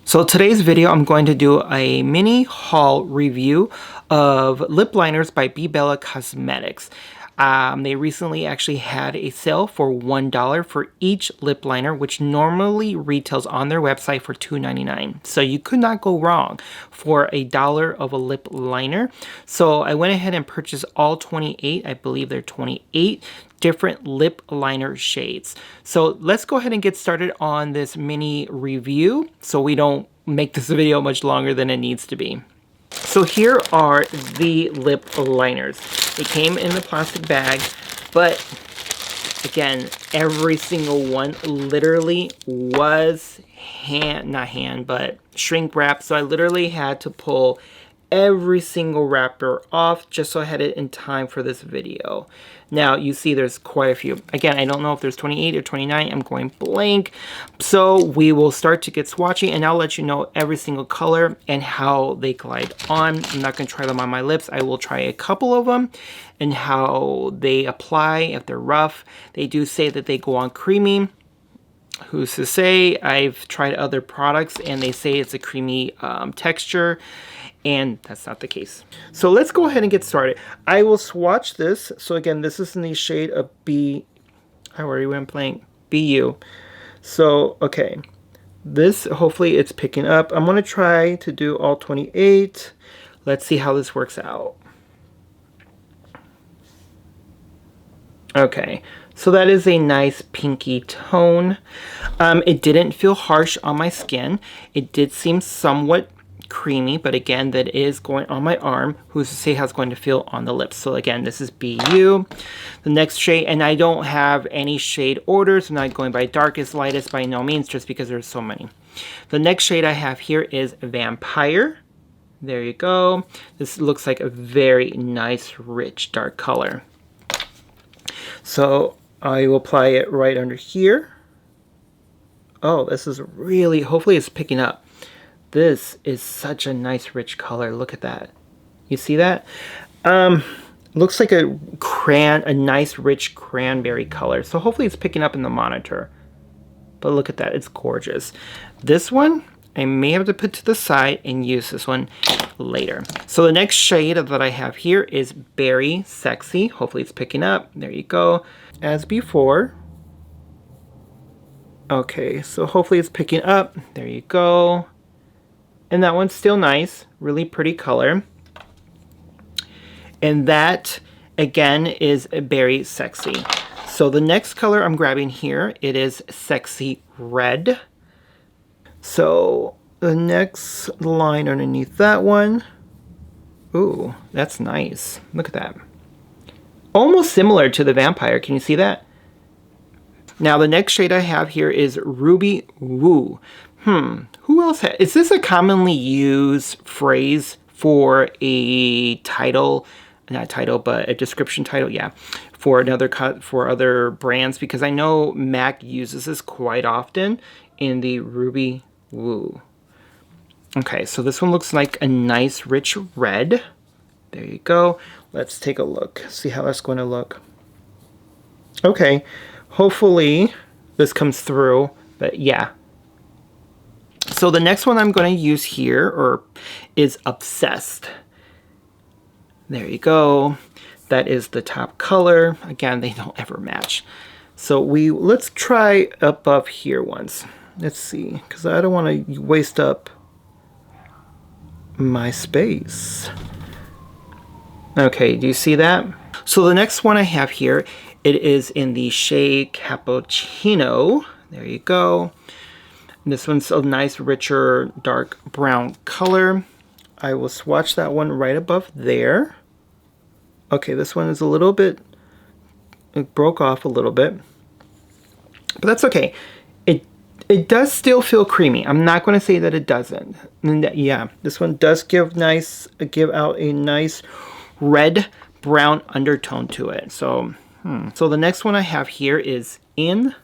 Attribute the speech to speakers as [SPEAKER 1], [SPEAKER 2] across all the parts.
[SPEAKER 1] So today's video, I'm going to do a mini haul review of lip liners by BeBella Cosmetics. They recently actually had a sale for $1 for each lip liner, which normally retails on their website for $2.99. So you could not go wrong for $1 of a lip liner. So I went ahead and purchased all 28. I believe they're 28 different lip liner shades. So let's go ahead and get started on this mini review so we don't make this video much longer than it needs to be. So here are the lip liners. They came in the plastic bag, but again, every single one literally was but shrink wrap. So I literally had to pull every single wrapper off just so I had it in time for this video. Now you see there's quite a few. Again, I don't know if there's 28 or 29. I'm going blank. So we will start to get swatching and I'll let you know every single color and how they glide on. I'm not going to try them on my lips. I will try a couple of them and how they apply if they're rough. They do say that they go on creamy. Who's to say? I've tried other products and they say it's a creamy texture, and that's not the case. So let's go ahead and get started. I will swatch this. So again, this is in the shade of I already went blank. BU. So, okay. This, hopefully it's picking up. I'm going to try to do all 28. Let's see how this works out. Okay. So that is a nice pinky tone. It didn't feel harsh on my skin. It did seem somewhat creamy, but again, that is going on my arm. Who's to say how it's going to feel on the lips? So again, this is BU. The next shade, and I don't have any shade orders. I'm not going by darkest, lightest by no means, just because there's so many. The next shade I have here is Vampire. There you go. This looks like a very nice, rich, dark color. So I will apply it right under here. Oh, this is really, hopefully it's picking up. This is such a nice rich color. Look at that. You see that? Looks like a nice rich cranberry color. So hopefully it's picking up in the monitor. But look at that, it's gorgeous. This one, I may have to put to the side and use this one later. So the next shade that I have here is Berry Sexy. Hopefully it's picking up. There you go. As before. Okay, so hopefully it's picking up. There you go. And that one's still nice. Really pretty color. And that, again, is Berry Sexy. So the next color I'm grabbing here, it is Sexy Red. So the next line underneath that one. Ooh, that's nice. Look at that. Almost similar to the Vampire. Can you see that? Now the next shade I have here is Ruby Woo. Who else is this a commonly used phrase for a title? Not title, but a description title, yeah. For other brands, because I know MAC uses this quite often in the Ruby Woo. Okay, so this one looks like a nice rich red. There you go. Let's take a look. See how that's going to look. Okay, hopefully this comes through, but yeah. So the next one I'm going to use here is Obsessed. There you go. That is the top color. Again, they don't ever match. So let's try above here once. Let's see, because I don't want to waste up my space. Okay, do you see that? So the next one I have here, it is in the shade Cappuccino. There you go. This one's a nice, richer, dark brown color. I will swatch that one right above there. Okay, this one is a little bit, it broke off a little bit. But that's okay. It does still feel creamy. I'm not going to say that it doesn't. And yeah, this one does give out a nice red brown undertone to it. So, So the next one I have here is In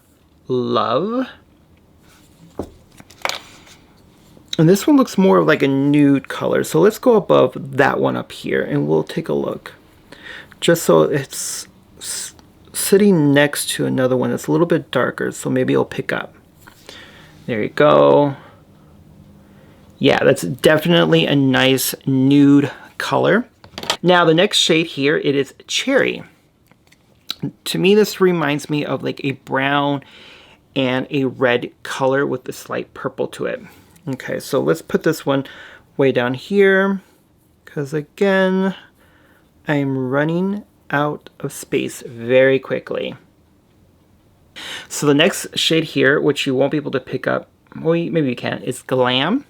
[SPEAKER 1] Love. And this one looks more of like a nude color. So let's go above that one up here and we'll take a look. Just so it's sitting next to another one that's a little bit darker. So maybe it'll pick up. There you go. Yeah, that's definitely a nice nude color. Now the next shade here, it is Cherry. To me, this reminds me of like a brown and a red color with a slight purple to it. Okay, so let's put this one way down here, because again, I'm running out of space very quickly. So the next shade here, which you won't be able to pick up, well, maybe you can, is Glam.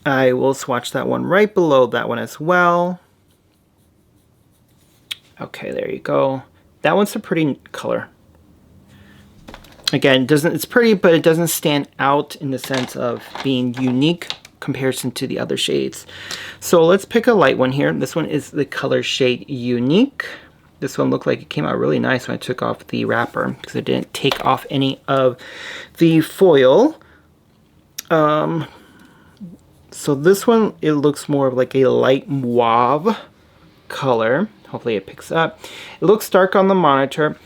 [SPEAKER 1] I will swatch that one right below that one as well. Okay, there you go. That one's a pretty color. Again, it's pretty, but it doesn't stand out in the sense of being unique comparison to the other shades. So let's pick a light one here. This one is the color shade Unique. This one looked like it came out really nice when I took off the wrapper because I didn't take off any of the foil. So this one, it looks more of like a light mauve color. Hopefully it picks up. It looks dark on the monitor,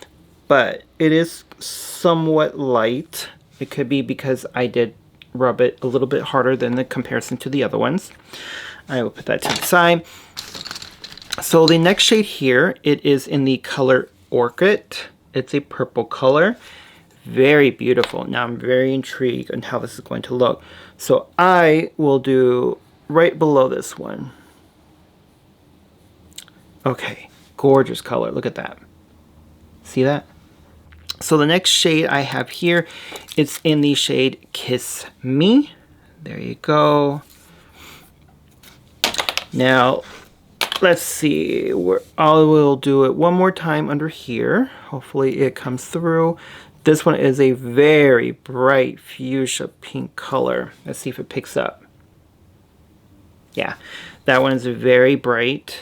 [SPEAKER 1] but it is somewhat light. It could be because I did rub it a little bit harder than the comparison to the other ones. I will put that to the side. So the next shade here, it is in the color Orchid. It's a purple color. Very beautiful. Now I'm very intrigued on how this is going to look. So I will do right below this one. Okay, gorgeous color. Look at that. See that? So the next shade I have here, it's in the shade Kiss Me. There you go. Now, let's see. I will do it one more time under here. Hopefully it comes through. This one is a very bright fuchsia pink color. Let's see if it picks up. Yeah, that one is very bright.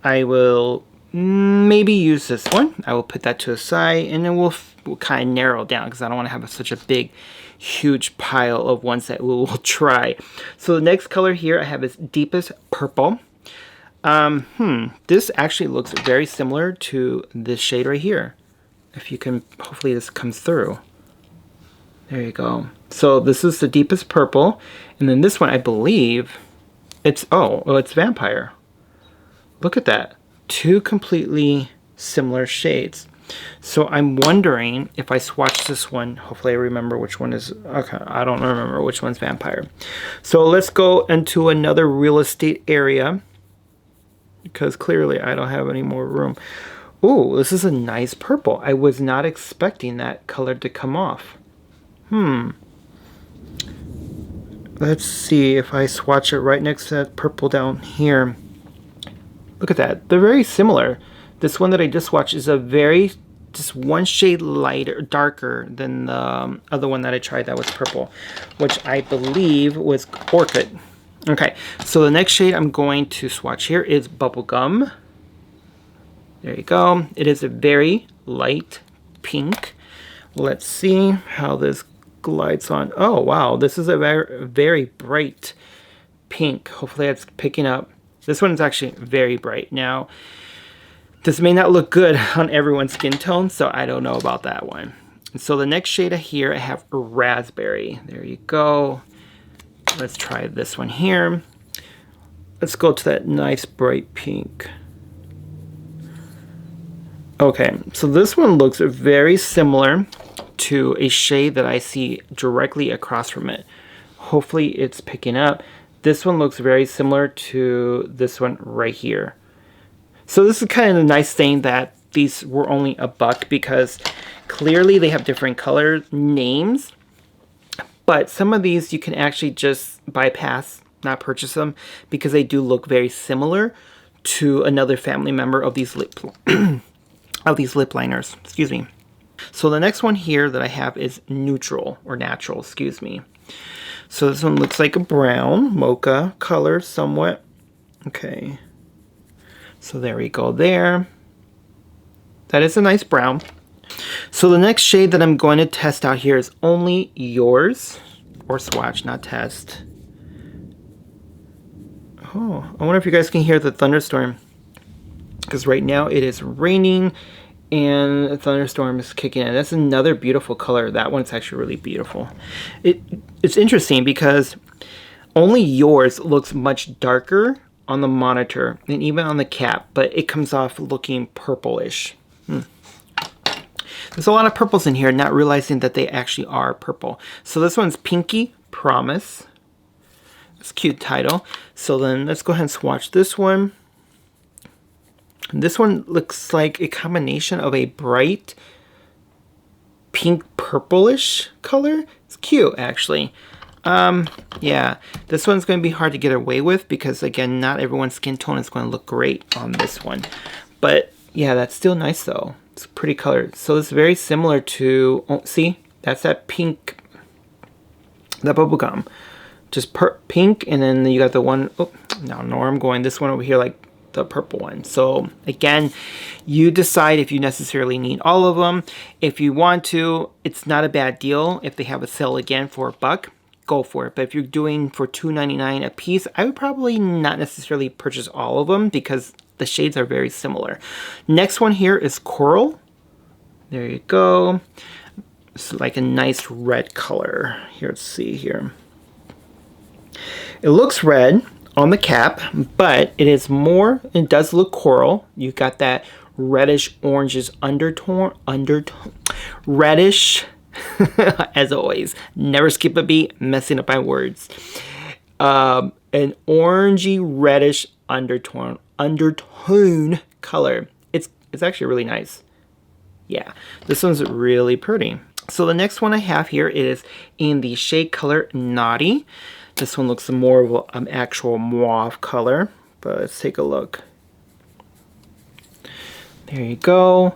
[SPEAKER 1] I will maybe use this one. I will put that to the side, and then we'll kind of narrow down because I don't want to have such a big, huge pile of ones that we will try. So the next color here I have is Deepest Purple. This actually looks very similar to this shade right here. If you can, hopefully this comes through. There you go. So this is the Deepest Purple, and then this one I believe it's it's Vampire. Look at that. Two completely similar shades. So I'm wondering if I swatch this one, hopefully I remember which one is, okay, I don't remember which one's Vampire. So let's go into another real estate area because clearly I don't have any more room. Ooh, this is a nice purple. I was not expecting that color to come off. Let's see if I swatch it right next to that purple down here. Look at that. They're very similar. This one that I just watched is just one shade lighter, darker than the other one that I tried that was purple, which I believe was Orchid. Okay, so the next shade I'm going to swatch here is Bubblegum. There you go. It is a very light pink. Let's see how this glides on. Oh, wow. This is a very, very bright pink. Hopefully it's picking up. This one is actually very bright. Now, this may not look good on everyone's skin tone, so I don't know about that one. So the next shade here, I have Raspberry. There you go. Let's try this one here. Let's go to that nice bright pink. Okay, so this one looks very similar to a shade that I see directly across from it. Hopefully it's picking up. This one looks very similar to this one right here. So this is kind of a nice thing that these were only $1 because clearly they have different color names. But some of these you can actually just bypass, not purchase them, because they do look very similar to another family member of these lip liners. Excuse me. So the next one here that I have is Neutral, or Natural, excuse me. So this one looks like a brown, mocha color somewhat. Okay. So there we go there. That is a nice brown. So the next shade that I'm going to test out here is Only Yours, or swatch, not test. Oh, I wonder if you guys can hear the thunderstorm. Because right now it is raining and Thunderstorm is kicking in. That's another beautiful color. That one's actually really beautiful. It's interesting because only yours looks much darker on the monitor and even on the cap, but it comes off looking purplish. There's a lot of purples in here, not realizing that they actually are purple. So this one's Pinky Promise. It's a cute title. So then let's go ahead and swatch this one. This one looks like a combination of a bright pink purplish color. It's cute, actually. Yeah, this one's going to be hard to get away with because, again, not everyone's skin tone is going to look great on this one. But yeah, that's still nice though. It's a pretty color. So it's very similar to, oh, see, that's that pink, that bubble gum. Just pink, and then you got the one, oh, now know where I'm going. This one over here, like the purple one. So again, you decide if you necessarily need all of them. If you want to, it's not a bad deal. If they have a sale again for $1, go for it. But if you're doing for $2.99 a piece, I would probably not necessarily purchase all of them because the shades are very similar. Next one here is Coral. There you go. It's like a nice red color. Here, let's see here. It looks red on the cap, but it is more, it does look coral. You got that reddish oranges undertone, reddish, as always, never skip a beat, messing up my words. An orangey reddish undertone color. It's actually really nice. Yeah, this one's really pretty. So the next one I have here is in the shade color Naughty. This one looks more of an actual mauve color, but let's take a look. There you go.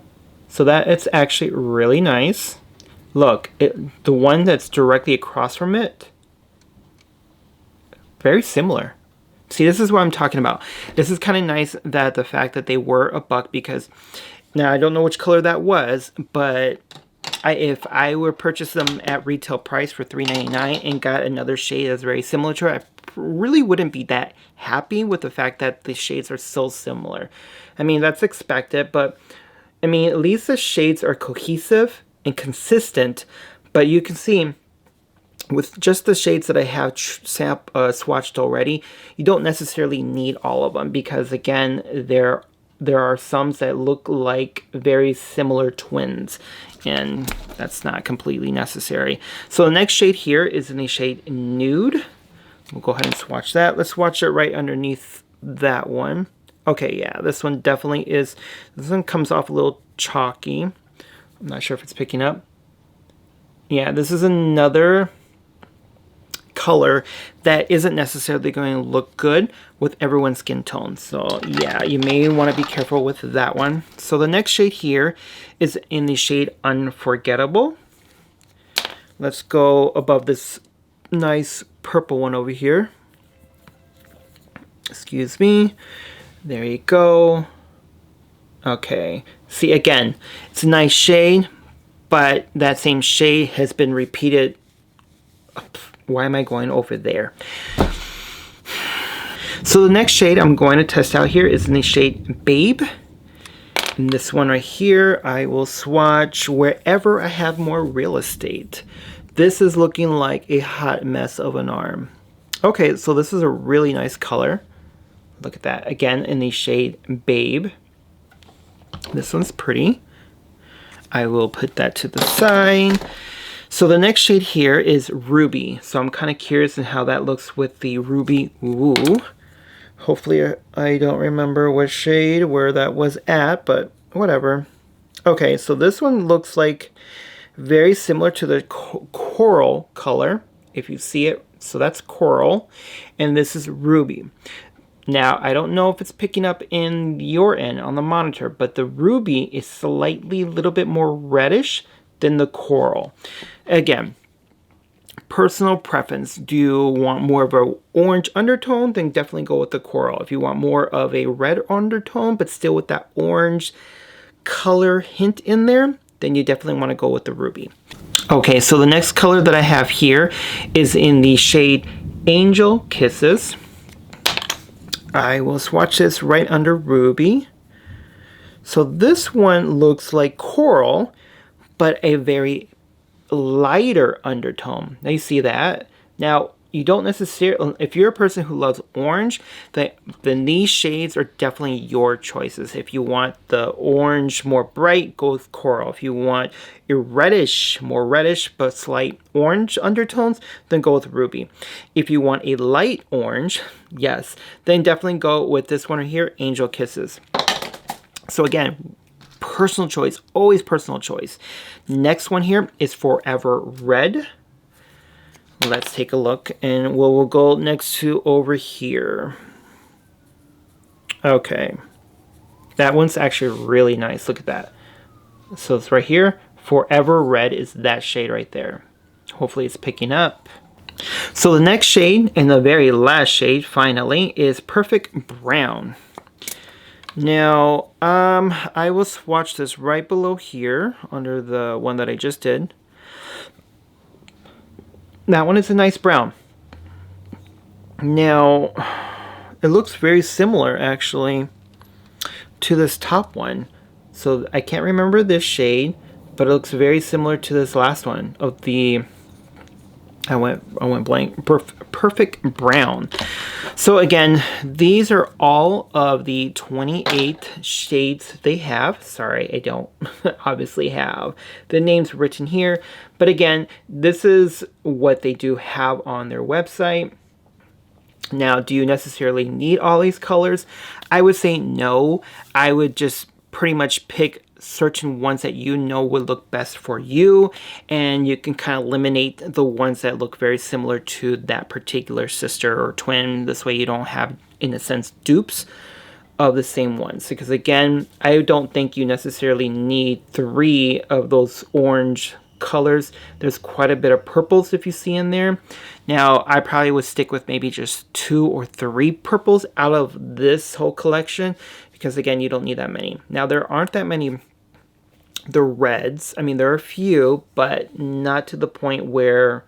[SPEAKER 1] So that it's actually really nice. Look, the one that's directly across from it, very similar. See, this is what I'm talking about. This is kind of nice that the fact that they were $1 because now I don't know which color that was, but if I were purchase them at retail price for $3.99 and got another shade that's very similar to it, I really wouldn't be that happy with the fact that the shades are so similar. I mean, that's expected, but I mean, at least the shades are cohesive and consistent. But you can see with just the shades that I have swatched already, you don't necessarily need all of them because, again, there are some that look like very similar twins, and that's not completely necessary. So the next shade here is in the shade Nude. We'll go ahead and swatch that. Let's swatch it right underneath that one. Okay, yeah, this one definitely is. This one comes off a little chalky. I'm not sure if it's picking up. Yeah, this is another color that isn't necessarily going to look good with everyone's skin tone. So yeah, you may want to be careful with that one. So the next shade here is in the shade Unforgettable. Let's go above this nice purple one over here. Excuse me. There you go. Okay. See, again, it's a nice shade, but that same shade has been repeated. Why am I going over there? So the next shade I'm going to test out here is in the shade Babe. And this one right here, I will swatch wherever I have more real estate. This is looking like a hot mess of an arm. Okay, so this is a really nice color. Look at that. Again, in the shade Babe. This one's pretty. I will put that to the side. So the next shade here is Ruby. So I'm kind of curious in how that looks with the Ruby Woo. Hopefully I don't remember what shade, where that was at, but whatever. Okay, so this one looks like very similar to the coral color, if you see it. So that's Coral, and this is Ruby. Now, I don't know if it's picking up in your end on the monitor, but the Ruby is slightly a little bit more reddish than the Coral. Again, personal preference. Do you want more of an orange undertone? Then definitely go with the Coral. If you want more of a red undertone, but still with that orange color hint in there, then you definitely want to go with the Ruby. Okay, so the next color that I have here is in the shade Angel Kisses. I will swatch this right under Ruby. So this one looks like coral, but a very lighter undertone. Now you see that? Now, you don't necessarily, if you're a person who loves orange, then these shades are definitely your choices. If you want the orange more bright, go with coral. If you want a reddish, more reddish, but slight orange undertones, then go with ruby. If you want a light orange, yes, then definitely go with this one right here, Angel Kisses. So again, personal choice, always personal choice. Next one here is Forever Red. Let's take a look, and we'll go next to over here. Okay, that one's actually really nice. Look at that. So it's right here. Forever Red is that shade right there. Hopefully it's picking up. So the next shade, and the very last shade finally, is Perfect Brown. Now, I will swatch this right below here under the one that I just did. That one is a nice brown. Now, it looks very similar actually to this top one. So I can't remember this shade, but it looks very similar to this last one of the, I went blank, Perfect Brown. So again, these are all of the 28 shades they have. Sorry, I don't obviously have the names written here. But again, this is what they do have on their website. Now, do you necessarily need all these colors? I would say no. I would just pretty much pick certain ones that you know would look best for you, and you can kind of eliminate the ones that look very similar to that particular sister or twin. This way you don't have, in a sense, dupes of the same ones, because again, I don't think you necessarily need 3 of those orange colors. There's quite a bit of purples if you see in there. Now, I probably would stick with maybe just 2 or 3 purples out of this whole collection, because again, you don't need that many. Now, there aren't that many the reds. I mean, there are a few, but not to the point where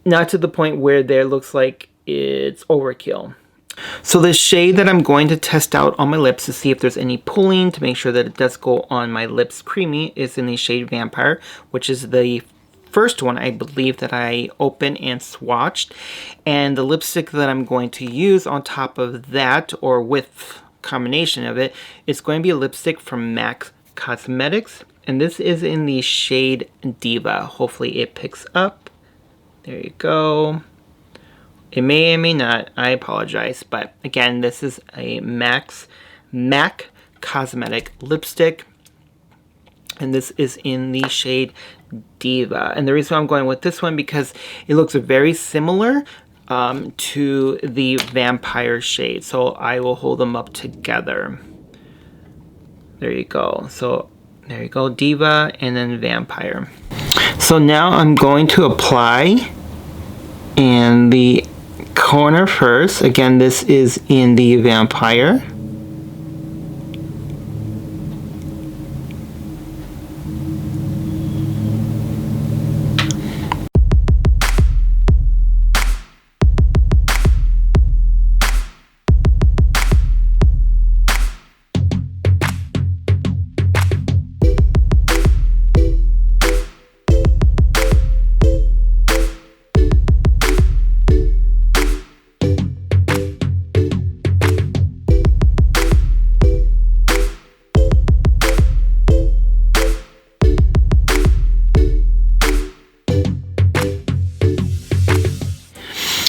[SPEAKER 1] there looks like it's overkill. So the shade that I'm going to test out on my lips to see if there's any pulling, to make sure that it does go on my lips creamy, is in the shade Vampire, which is the first one I believe that I opened and swatched. And the lipstick that I'm going to use on top of that, or with combination of it, is going to be a lipstick from MAC Cosmetics, and this is in the shade Diva. Hopefully it picks up. There you go. It may or may not, I apologize, but again, this is a MAC Cosmetic lipstick, and this is in the shade Diva. And the reason I'm going with this one, because it looks very similar to the Vampire shade. So I will hold them up together. There you go. So there you go, Diva and then Vampire. So now I'm going to apply in the corner first. Again, this is in the Vampire.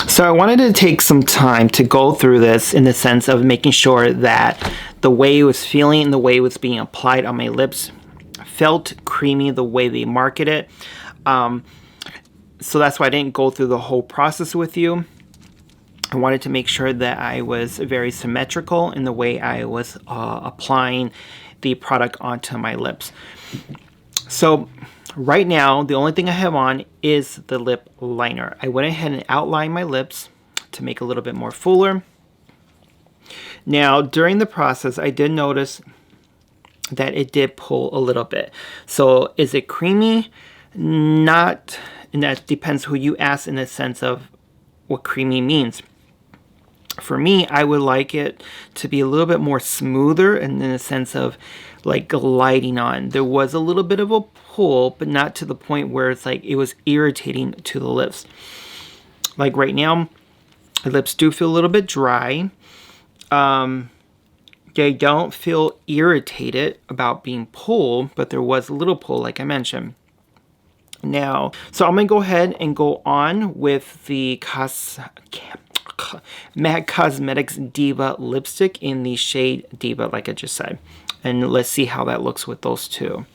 [SPEAKER 1] So I wanted to take some time to go through this in the sense of making sure that the way it was feeling and the way it was being applied on my lips felt creamy the way they market it. So that's why I didn't go through the whole process with you. I wanted to make sure that I was very symmetrical in the way I was applying the product onto my lips. So right now, the only thing I have on is the lip liner. I went ahead and outlined my lips to make a little bit more fuller. Now, during the process, I did notice that it did pull a little bit. So is it creamy? Not, and that depends who you ask in the sense of what creamy means. For me, I would like it to be a little bit more smoother and in a sense of like gliding on. There was a little bit of a pull, but not to the point where it's like it was irritating to the lips. Like right now, the lips do feel a little bit dry. They don't feel irritated about being pulled, but there was a little pull like I mentioned. Now, so I'm going to go ahead and go on with the MAC Cosmetics Diva lipstick in the shade Diva, like I just said. And let's see how that looks with those two.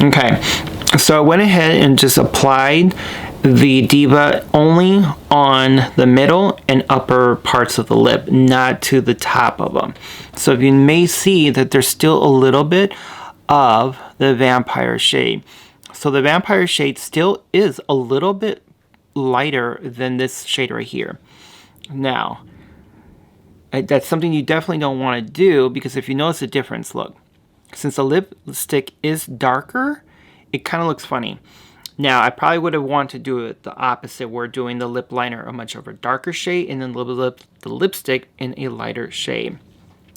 [SPEAKER 1] Okay, so I went ahead and just applied the Diva only on the middle and upper parts of the lip, not to the top of them. So you may see that there's still a little bit of the vampire shade. So the vampire shade still is a little bit lighter than this shade right here. Now, that's something you definitely don't want to do, because if you notice the difference, look. Since the lipstick is darker, it kind of looks funny. Now, I probably would have wanted to do it the opposite. We're doing the lip liner a much of a darker shade and then the lipstick in a lighter shade.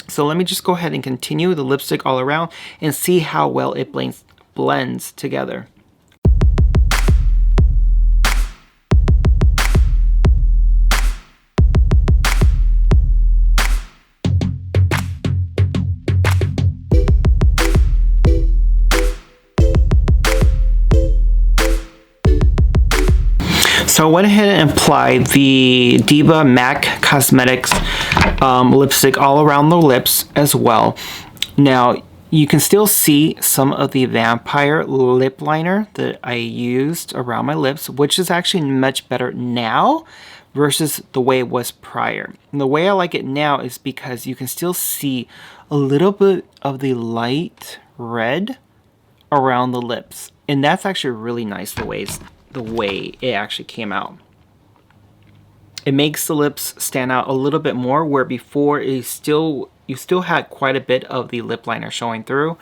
[SPEAKER 1] So let me just go ahead and continue the lipstick all around and see how well it blends together. So I went ahead and applied the Diva MAC Cosmetics lipstick all around the lips as well. Now, you can still see some of the vampire lip liner that I used around my lips, which is actually much better now versus the way it was prior. And the way I like it now is because you can still see a little bit of the light red around the lips. And that's actually really nice the way it actually came out. It makes the lips stand out a little bit more, where before you still had quite a bit of the lip liner showing through,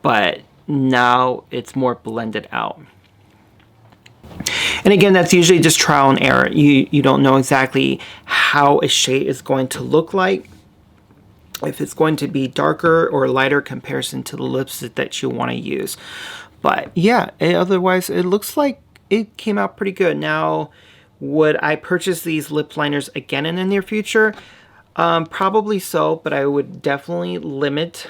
[SPEAKER 1] but now it's more blended out. And again, that's usually just trial and error. You don't know exactly how a shade is going to look like, if it's going to be darker or lighter comparison to the lipstick that you want to use. But yeah, otherwise it looks like it came out pretty good. Now, would I purchase these lip liners again in the near future? Probably so, but I would definitely limit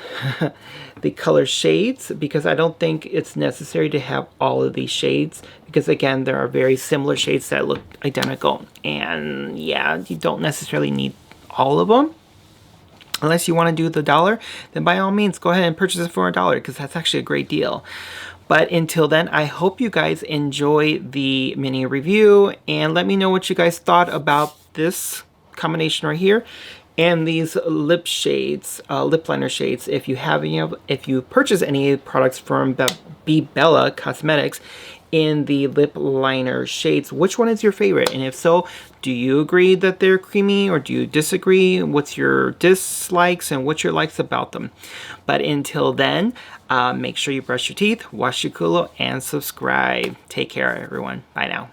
[SPEAKER 1] the color shades, because I don't think it's necessary to have all of these shades, because again, there are very similar shades that look identical. And yeah, you don't necessarily need all of them. Unless you want to do the $1, then by all means, go ahead and purchase it for $1, because that's actually a great deal. But until then, I hope you guys enjoy the mini review, and let me know what you guys thought about this combination right here and these lip shades, lip liner shades. If you purchase any products from BeBella Cosmetics in the lip liner shades, which one is your favorite? And if so, do you agree that they're creamy, or do you disagree? What's your dislikes and what's your likes about them? But until then, make sure you brush your teeth, wash your culo, and subscribe. Take care, everyone. Bye now.